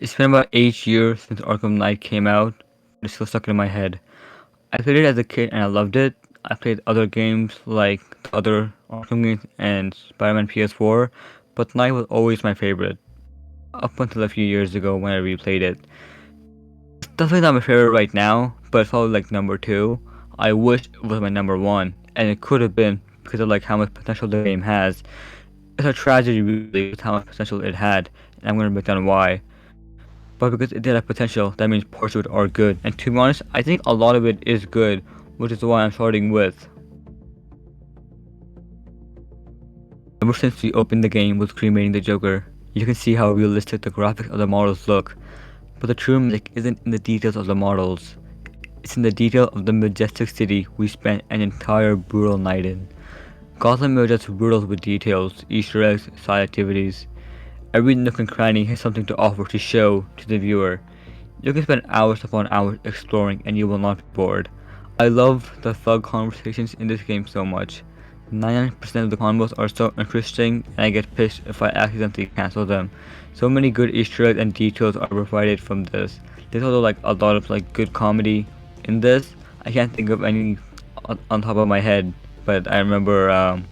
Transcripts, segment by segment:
It's been about 8 years since Arkham Knight came out, but it's still stuck in my head. I played it as a kid and I loved it. I played other games like the other Arkham games and Spider-Man PS4, but Knight was always my favorite, up until a few years ago when I replayed it. It's definitely not my favorite right now, but it's probably like number 2. I wish it was my number 1, and it could have been because of like how much potential the game has. It's a tragedy really with how much potential it had, and I'm gonna break down why. But because it did have potential, that means parts of it are good. And to be honest, I think a lot of it is good, which is why I'm starting with. Ever since we opened the game with cremating the Joker, you can see how realistic the graphics of the models look. But the true magic isn't in the details of the models. It's in the detail of the majestic city we spent an entire brutal night in. Gotham is just brutal with details, Easter eggs, side activities. Every nook and cranny has something to offer to show to the viewer. You can spend hours upon hours exploring and you will not be bored. I love the thug conversations in this game so much. 99% of the combos are so interesting and I get pissed if I accidentally cancel them. So many good Easter eggs and details are provided from this. There's also like a lot of like good comedy in this. I can't think of any on top of my head, but I remember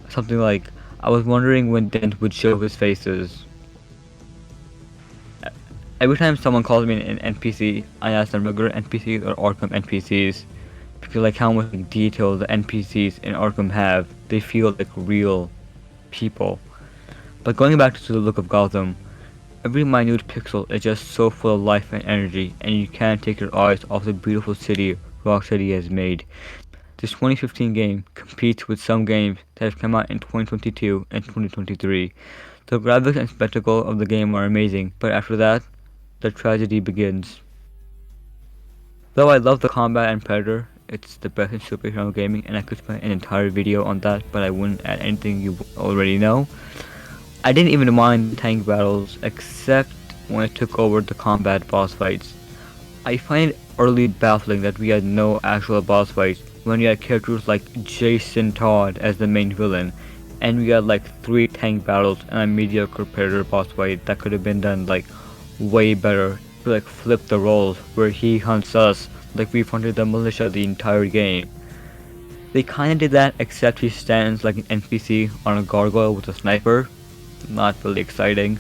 something like I was wondering when Dent would show his faces. Every time someone calls me an NPC, I ask them regular NPCs or Arkham NPCs. Because like how much detail the NPCs in Arkham have, they feel like real people. But going back to the look of Gotham, every minute pixel is just so full of life and energy, and you can't take your eyes off the beautiful city Rocksteady has made. This 2015 game competes with some games that have come out in 2022 and 2023. The graphics and spectacle of the game are amazing, but after that, the tragedy begins. Though I love the combat and Predator, it's the best in superhero gaming and I could spend an entire video on that, but I wouldn't add anything you already know. I didn't even mind the tank battles, except when it took over the combat boss fights. I find it utterly baffling that we had no actual boss fights when we had characters like Jason Todd as the main villain, and we had like 3 tank battles and a mediocre Predator boss fight that could have been done like way better to like flip the roles where he hunts us like we've hunted the militia the entire game. They kinda did that except he stands like an NPC on a gargoyle with a sniper. Not really exciting.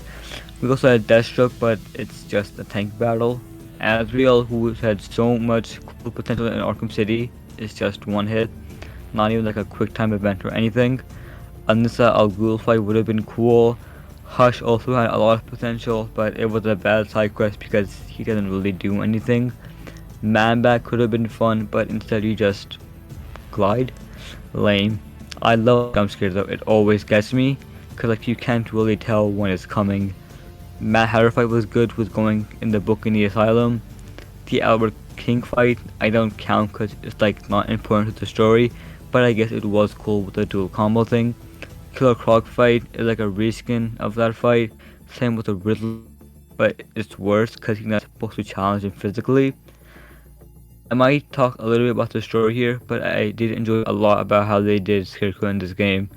We also had Deathstroke, but it's just a tank battle. Azrael, who had so much cool potential in Arkham City, is just one hit. Not even like a quick time event or anything. Anissa Al Ghul fight would have been cool. Hush also had a lot of potential, but it was a bad side quest because he doesn't really do anything. Man-Bat could have been fun, but instead he just glide. Lame. I love jump scares though, it always gets me, cause like you can't really tell when it's coming. Mad Hatter fight was good with going in the book in the asylum. The Albert King fight I don't count cause it's like not important to the story, but I guess it was cool with the dual combo thing. Killer Croc fight is like a reskin of that fight. Same with the Riddler, but it's worse cause he's not supposed to challenge him physically. I might talk a little bit about the story here, but I did enjoy a lot about how they did Scarecrow in this game.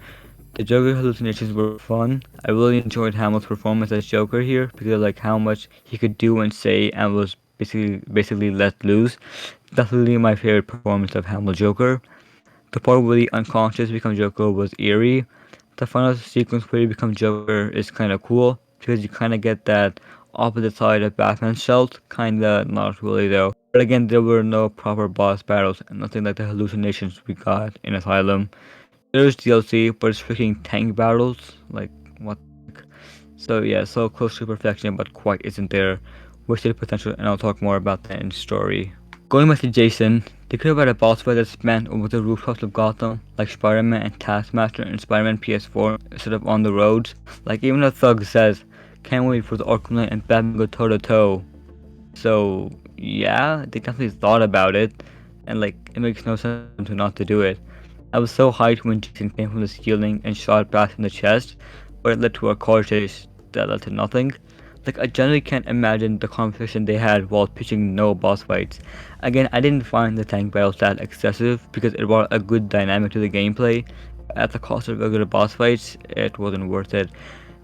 The Joker hallucinations were fun. I really enjoyed Hamill's performance as Joker here because of like how much he could do and say and was basically let loose. Definitely my favorite performance of Hamill Joker. The part where the unconscious become Joker was eerie. The final sequence where you become Joker is kinda cool because you kinda get that opposite side of Batman's stealth, kinda not really though. But again, there were no proper boss battles and nothing like the hallucinations we got in Asylum. There's DLC, but it's freaking tank battles. Like, what the heck? So yeah, so close to perfection, but quite isn't there. Wasted potential, and I'll talk more about that in story. Going back to Jason, they could have had a boss fight that spanned over the rooftops of Gotham, like Spider-Man and Taskmaster in Spider-Man PS4, instead of on the roads. Like, even the thug says, can't wait for the Arkham Knight and Batman go toe to toe. So, yeah, they definitely thought about it, and like, it makes no sense to not to do it. I was so hyped when Jason came from the ceiling and shot back in the chest, but it led to a car chase that led to nothing. Like, I generally can't imagine the conversation they had while pitching no boss fights. Again, I didn't find the tank battles that excessive because it brought a good dynamic to the gameplay. At the cost of regular boss fights, it wasn't worth it.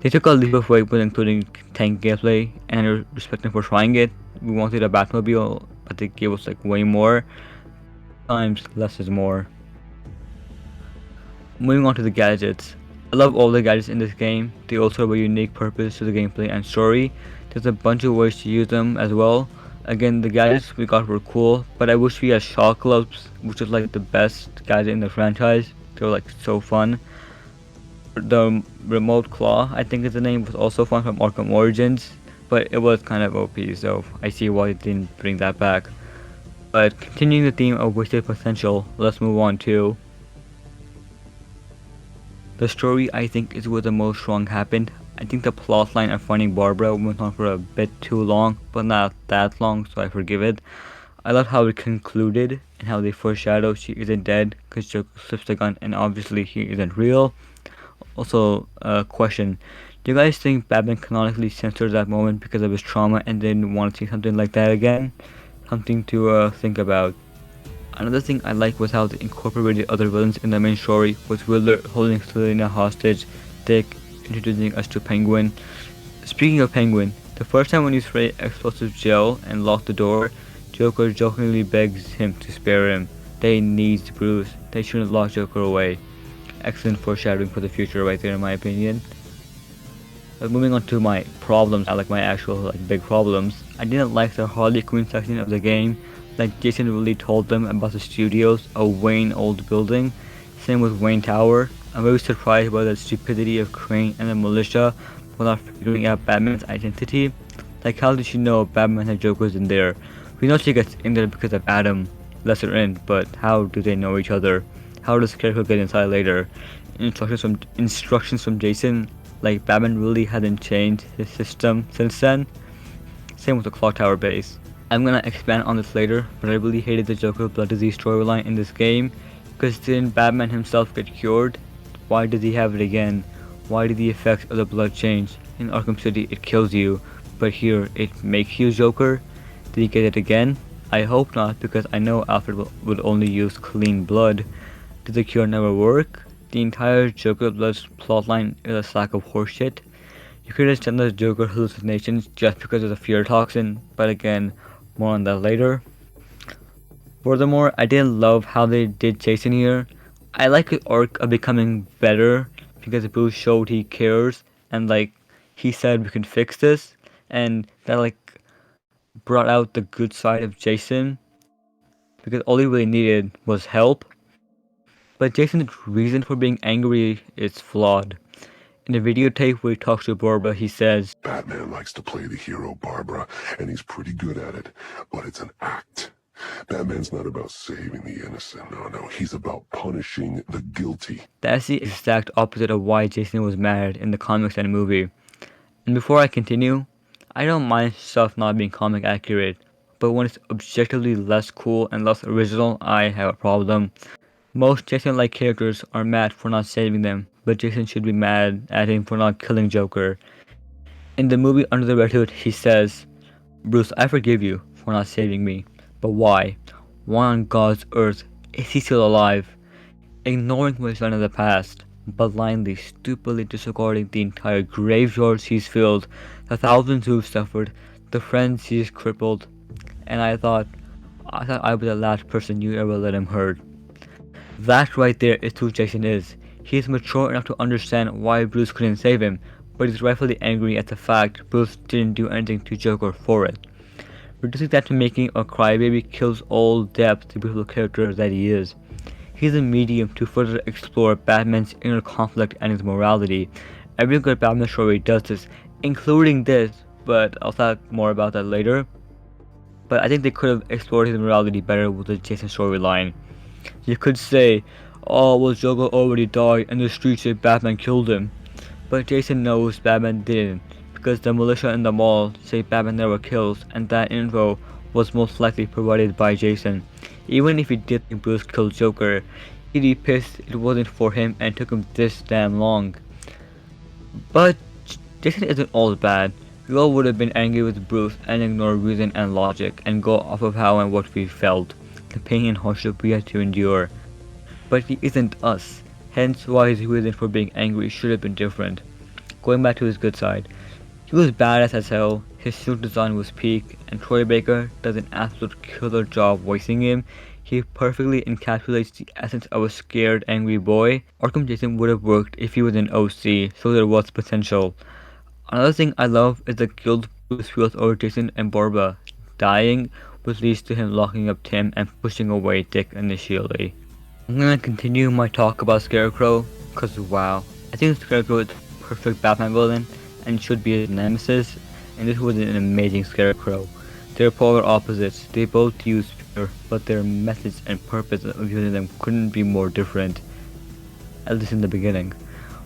They took a leap of faith when including tank gameplay, and I respect them for trying it. We wanted a Batmobile, but they gave us like way more. Sometimes less is more. Moving on to the gadgets. I love all the gadgets in this game. They also have a unique purpose to the gameplay and story. There's a bunch of ways to use them as well. Again, the gadgets we got were cool, but I wish we had shock gloves, which is like the best gadget in the franchise. They were like so fun. The remote claw, I think is the name, was also fun from Arkham Origins, but it was kind of OP, so I see why they didn't bring that back. But continuing the theme of wasted potential, let's move on to the story. I think is where the most wrong happened. I think the plotline of finding Barbara went on for a bit too long, but not that long, so I forgive it. I love how it concluded and how they foreshadow she isn't dead because Joker slips the gun and obviously he isn't real. Also, question. Do you guys think Batman canonically censored that moment because of his trauma and didn't want to see something like that again? Something to think about. Another thing I like was how they incorporated other villains in the main story, with Riddler holding Selina hostage, Dick introducing us to Penguin. Speaking of Penguin, the first time when he sprayed explosive gel and locked the door, Joker jokingly begs him to spare him. They needs Bruce. They shouldn't lock Joker away. Excellent foreshadowing for the future right there in my opinion. But moving on to my problems, I like my actual big problems. I didn't like the Harley Quinn section of the game. Like Jason really told them about the studios, a Wayne old building. Same with Wayne Tower. I'm very surprised by the stupidity of Crane and the militia for not figuring out Batman's identity. Like how did she know Batman had Jokers in there? We know she gets in there because of Adam, lesser in, but how do they know each other? How does Scarecrow get inside later? Instructions from Jason, like Batman really hadn't changed his system since then. Same with the Clock Tower base. I'm gonna expand on this later, but I really hated the Joker blood disease storyline in this game, because didn't Batman himself get cured? Why does he have it again? Why did the effects of the blood change? In Arkham City it kills you, but here it makes you Joker? Did he get it again? I hope not, because I know Alfred would only use clean blood. Did the cure never work? The entire Joker blood plotline is a sack of horseshit. You could have done the Joker hallucinations just because of the fear toxin, but again, more on that later. Furthermore, I didn't love how they did Jason here. I like his arc of becoming better because Bruce showed he cares and he said we can fix this, and that brought out the good side of Jason because all he really needed was help. But Jason's reason for being angry is flawed. In the videotape where he talks to Barbara, he says, Batman likes to play the hero, Barbara, and he's pretty good at it, but it's an act. Batman's not about saving the innocent, no, he's about punishing the guilty. That's the exact opposite of why Jason was mad in the comics and movie. And before I continue, I don't mind stuff not being comic accurate, but when it's objectively less cool and less original, I have a problem. Most Jason-like characters are mad for not saving them, but Jason should be mad at him for not killing Joker. In the movie Under the Red Hood, he says, Bruce, I forgive you for not saving me, but why? Why on God's earth is he still alive? Ignoring what he's done in the past, blindly, stupidly disregarding the entire graveyards he's filled, the thousands who've suffered, the friends he's crippled, and I thought I was the last person you ever let him hurt. That right there is who Jason is. He is mature enough to understand why Bruce couldn't save him, but he's rightfully angry at the fact Bruce didn't do anything to Joker for it. Reducing that to making a crybaby kills all depth to the beautiful character that he is. He's a medium to further explore Batman's inner conflict and his morality. Every good Batman story does this, including this, but I'll talk more about that later. But I think they could have explored his morality better with the Jason storyline. You could say, oh well, Joker already died and the streets say Batman killed him. But Jason knows Batman didn't, because the militia in the mall say Batman never kills, and that info was most likely provided by Jason. Even if he did think Bruce killed Joker, he'd be pissed it wasn't for him and took him this damn long. But Jason isn't all bad. We all would have been angry with Bruce and ignore reason and logic and go off of how and what we felt, the pain and hardship we had to endure. But he isn't us, hence why his reason for being angry should have been different. Going back to his good side, he was badass as hell, his suit design was peak, and Troy Baker does an absolute killer job voicing him. He perfectly encapsulates the essence of a scared, angry boy. Arkham Jason would have worked if he was an OC, so there was potential. Another thing I love is the guilt Bruce feels over Jason and Barbara dying, which leads to him locking up Tim and pushing away Dick initially. I'm gonna continue my talk about Scarecrow, cause wow, I think Scarecrow is the perfect Batman villain and should be his nemesis, and this was an amazing Scarecrow. They're polar opposites, they both use fear, but their methods and purpose of using them couldn't be more different, at least in the beginning.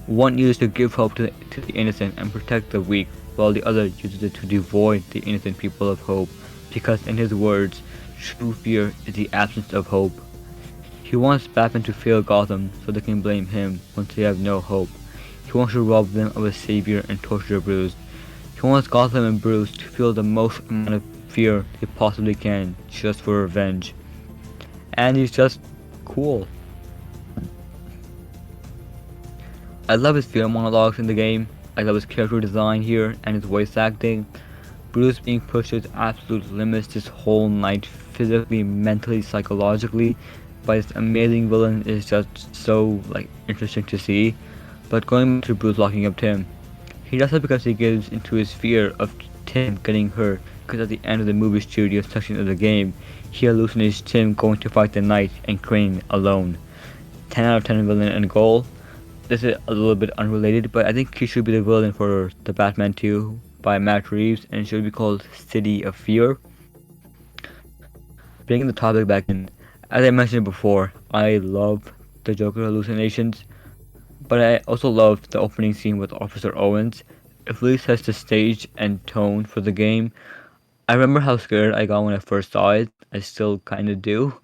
One uses to give hope to the innocent and protect the weak, while the other uses it to devoid the innocent people of hope, because in his words, true fear is the absence of hope. He wants Batman to fail Gotham so they can blame him once they have no hope. He wants to rob them of a savior and torture Bruce. He wants Gotham and Bruce to feel the most amount of fear they possibly can, just for revenge. And he's just cool. I love his fear monologues in the game. I love his character design here and his voice acting. Bruce being pushed to his absolute limits this whole night, physically, mentally, psychologically, by this amazing villain is just so interesting to see. But going back to Bruce locking up Tim, he does it because he gives into his fear of Tim getting hurt, because at the end of the movie studio section of the game, he hallucinates Tim going to fight the Knight and Crane alone. 10 out of 10 villain and goal. This is a little bit unrelated, but I think he should be the villain for the Batman 2 by Matt Reeves, and should be called City of Fear. Bringing the topic back in, as I mentioned before, I love the Joker hallucinations, but I also love the opening scene with Officer Owens. It really sets the stage and tone for the game. I remember how scared I got when I first saw it. I still kinda do.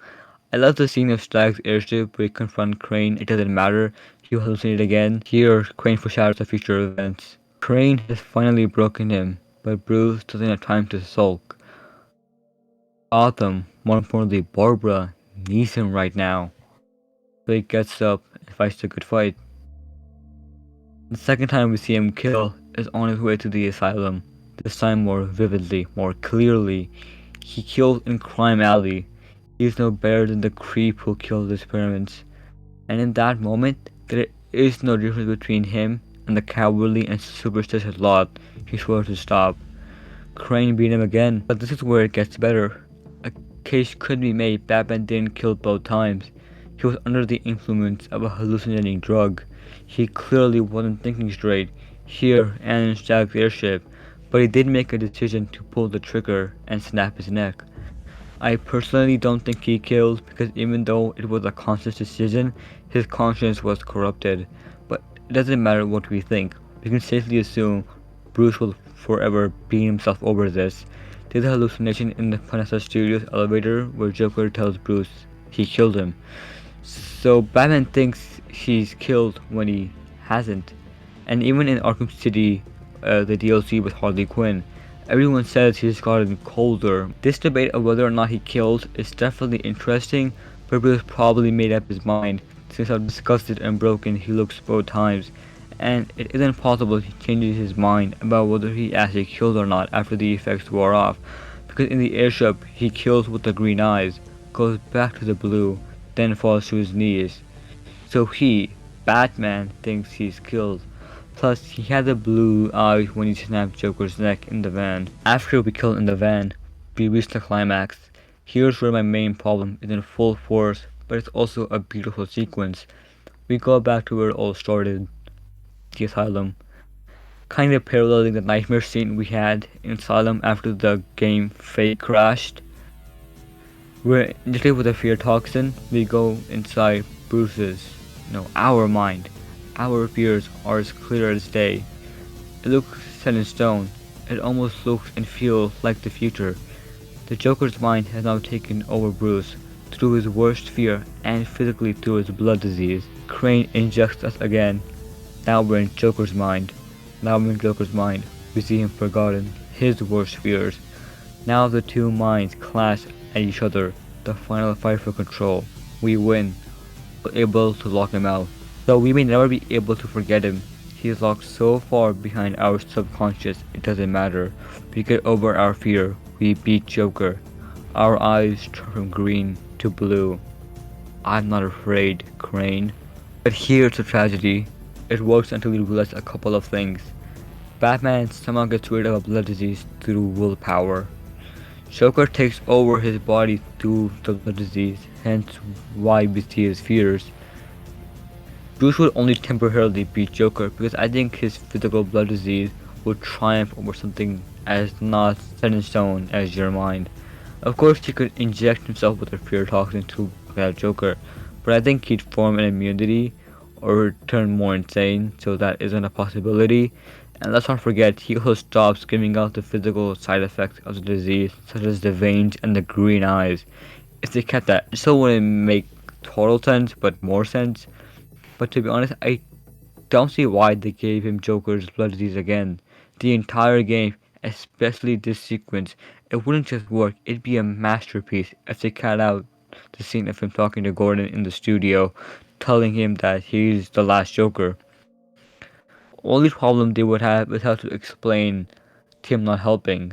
I love the scene of Stag's airship where he confronts Crane. It doesn't matter, he will hallucinate again. Here, Crane foreshadows the future events. Crane has finally broken him, but Bruce doesn't have time to sulk. Gotham, more importantly Barbara, needs him right now. So he gets up and fights the good fight. The second time we see him kill is on his way to the asylum. This time more vividly, more clearly. He kills in Crime Alley. He's no better than the creep who killed his parents. And in that moment, there is no difference between him and the cowardly and superstitious lot he swore to stop. Crane beat him again, but this is where it gets better. A case could be made Batman didn't kill both times. He was under the influence of a hallucinating drug. He clearly wasn't thinking straight, here and in Stag's airship, but he did make a decision to pull the trigger and snap his neck. I personally don't think he killed, because even though it was a conscious decision, his conscience was corrupted. But it doesn't matter what we think, we can safely assume Bruce will forever beat himself over this. There's a hallucination in the Vanessa Studios elevator where Joker tells Bruce he killed him. So Batman thinks he's killed when he hasn't. And even in Arkham City, the DLC with Harley Quinn, everyone says he's gotten colder. This debate of whether or not he killed is definitely interesting, but Bruce probably made up his mind, since how disgusted and broken he looks both times, and it isn't possible he changes his mind about whether he actually killed or not after the effects wore off, because in the airship he kills with the green eyes, goes back to the blue, then falls to his knees. So he, Batman, thinks he's killed. Plus, he had the blue eyes when he snapped Joker's neck in the van. After we kill in the van, we reach the climax. Here's where my main problem is in full force, but it's also a beautiful sequence. We go back to where it all started, the asylum. Kinda paralleling the nightmare scene we had in Asylum after the game fake crashed. We're injected with a fear toxin, we go inside Bruce's, our mind. Our fears are as clear as day. It looks set in stone. It almost looks and feels like the future. The Joker's mind has now taken over Bruce through his worst fear and physically through his blood disease. Crane injects us again. Now we're in Joker's mind. We see him forgotten, his worst fears. Now the two minds clash at each other. The final fight for control. We win. We're able to lock him out. Though we may never be able to forget him, He's locked so far behind our subconscious it doesn't matter. We get over our fear. We beat Joker. Our eyes turn from green to blue. I'm not afraid, Crane. But here's the tragedy. It works until we realize a couple of things. Batman somehow gets rid of a blood disease through willpower. Joker takes over his body through the blood disease, hence why we see his fears. Bruce would only temporarily beat Joker because I think his physical blood disease would triumph over something as not set in stone as your mind. Of course, he could inject himself with a fear toxin to knock out Joker, but I think he'd form an immunity or turn more insane, so that isn't a possibility. And let's not forget, he also stops giving out the physical side effects of the disease, such as the veins and the green eyes. If they kept that, it still wouldn't make total sense, but more sense. But to be honest, I don't see why they gave him Joker's blood disease again. The entire game, especially this sequence, it wouldn't just work, it'd be a masterpiece if they cut out the scene of him talking to Gordon in the studio, telling him that he's the last Joker. Only problem they would have is how to explain Tim not helping.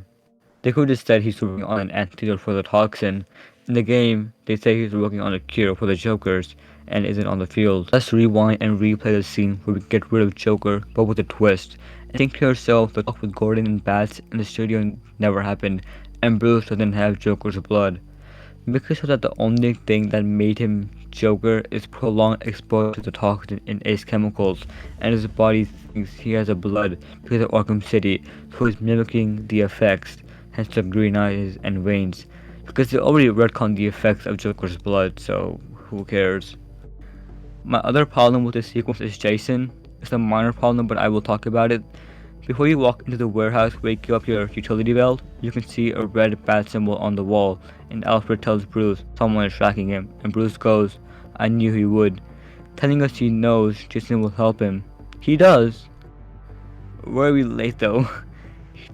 They could just said he's working on an antidote for the toxin. In the game, they say he's working on a cure for the Jokers and isn't on the field. Let's rewind and replay the scene where we get rid of Joker, but with a twist. And think to yourself, the talk with Gordon and Bats in the studio never happened, and Bruce doesn't have Joker's blood. Because of that, the only thing that made him Joker is prolonged exposure to the toxin in Ace chemicals, and his body thinks he has a blood because of Arkham City, so he's mimicking the effects, hence the green eyes and veins. Because they already retconned the effects of Joker's blood, so who cares? My other problem with this sequence is Jason. It's a minor problem, but I will talk about it. Before you walk into the warehouse where you give up your utility belt, you can see a red bat symbol on the wall, and Alfred tells Bruce someone is tracking him, and Bruce goes, "I knew he would," telling us he knows Jason will help him. He does. Very late though.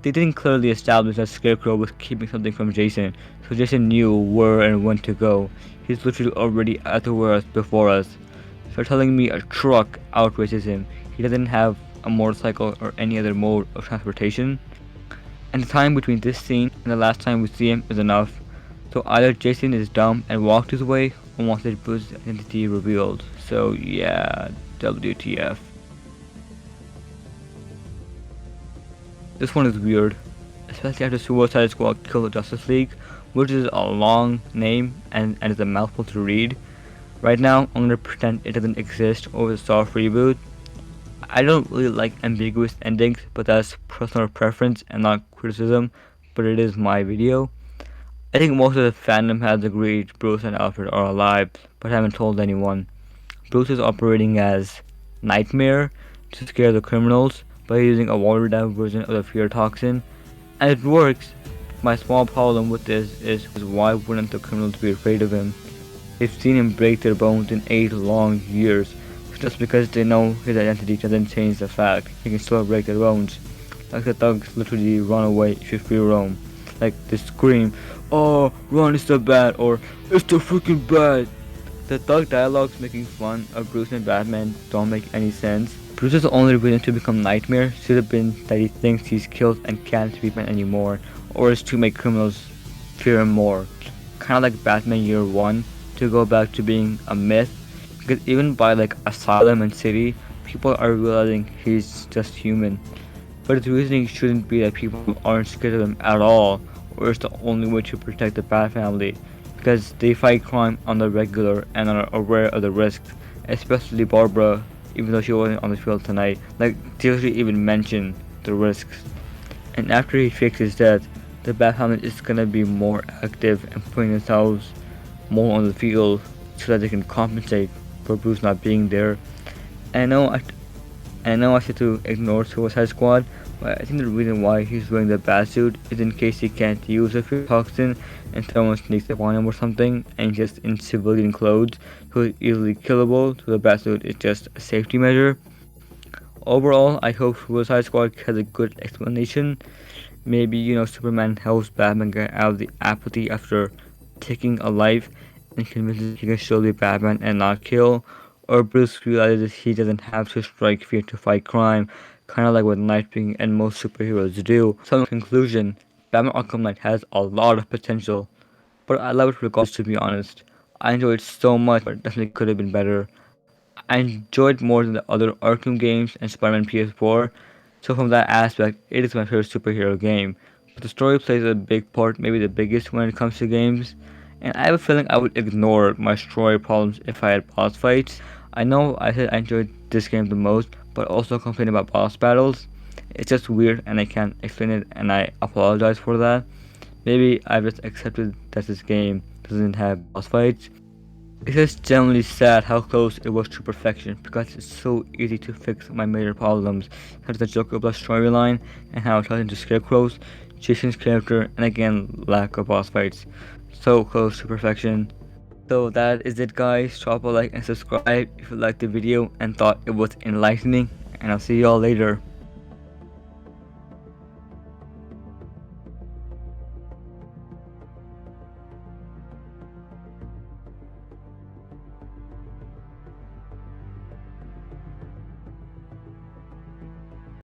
They didn't clearly establish that Scarecrow was keeping something from Jason, so Jason knew where and when to go. He's literally already at the warehouse before us. So telling me a truck outraces him. He doesn't have a motorcycle or any other mode of transportation. And the time between this scene and the last time we see him is enough. So either Jason is dumb and walked his way, or wanted Bruce's identity revealed. So yeah, WTF. This one is weird, especially after Suicide Squad killed the Justice League, which is a long name and is a mouthful to read. Right now, I'm gonna pretend it doesn't exist over the soft reboot. I don't really like ambiguous endings, but that's personal preference and not criticism, but it is my video. I think most of the fandom has agreed Bruce and Alfred are alive, but haven't told anyone. Bruce is operating as Nightmare to scare the criminals by using a watered down version of the fear toxin, and it works. My small problem with this is why wouldn't the criminals be afraid of him? They've seen him break their bones in 8 long years. Just because they know his identity doesn't change the fact he can still break their bones. Like the thugs literally run away if you free roam. Like they scream, "Oh, run, it's the bat," or "It's the freaking bat." The thug dialogues making fun of Bruce and Batman don't make any sense. Bruce's only reason to become Nightmare should have been that he thinks he's killed and can't be Batman anymore, or is to make criminals fear him more. Kinda like Batman Year 1, to go back to being a myth. Because even by like Asylum and City, people are realizing he's just human. But his reasoning shouldn't be that people aren't scared of him at all, or it's the only way to protect the Bat family. Because they fight crime on the regular and are aware of the risks, especially Barbara, even though she wasn't on the field tonight. Like, they actually even mention the risks. And after he fakes his death, the Bat family is gonna be more active and putting themselves more on the field so that they can compensate for Bruce not being there. And I know I said to ignore Suicide Squad, but I think the reason why he's wearing the bat suit is in case he can't use the fear toxin and someone sneaks up on him or something, and he's just in civilian clothes, so he's easily killable, so the bat suit is just a safety measure. Overall, I hope Suicide Squad has a good explanation. Maybe, Superman helps Batman get out of the apathy after taking a life and convinces he can still be Batman and not kill, or Bruce realizes he doesn't have to strike fear to fight crime, kind of like what Nightwing and most superheroes do. So in conclusion, Batman Arkham Knight has a lot of potential, but I love it regardless, to be honest. I enjoyed it so much, but it definitely could have been better. I enjoyed more than the other Arkham games and Spider-Man PS4, so from that aspect, it is my favorite superhero game. But the story plays a big part, maybe the biggest when it comes to games, and I have a feeling I would ignore my story problems if I had boss fights. I know I said I enjoyed this game the most, but also complain about boss battles. It's just weird and I can't explain it, and I apologize for that. Maybe I've just accepted that this game doesn't have boss fights. It's just generally sad how close it was to perfection, because it's so easy to fix my major problems, such as the Joker Plus storyline and how it ties into Scarecrow's, Jason's character, and again, lack of boss fights. So close to perfection. So that is it, guys. Drop a like and subscribe if you liked the video and thought it was enlightening, and I'll see y'all later.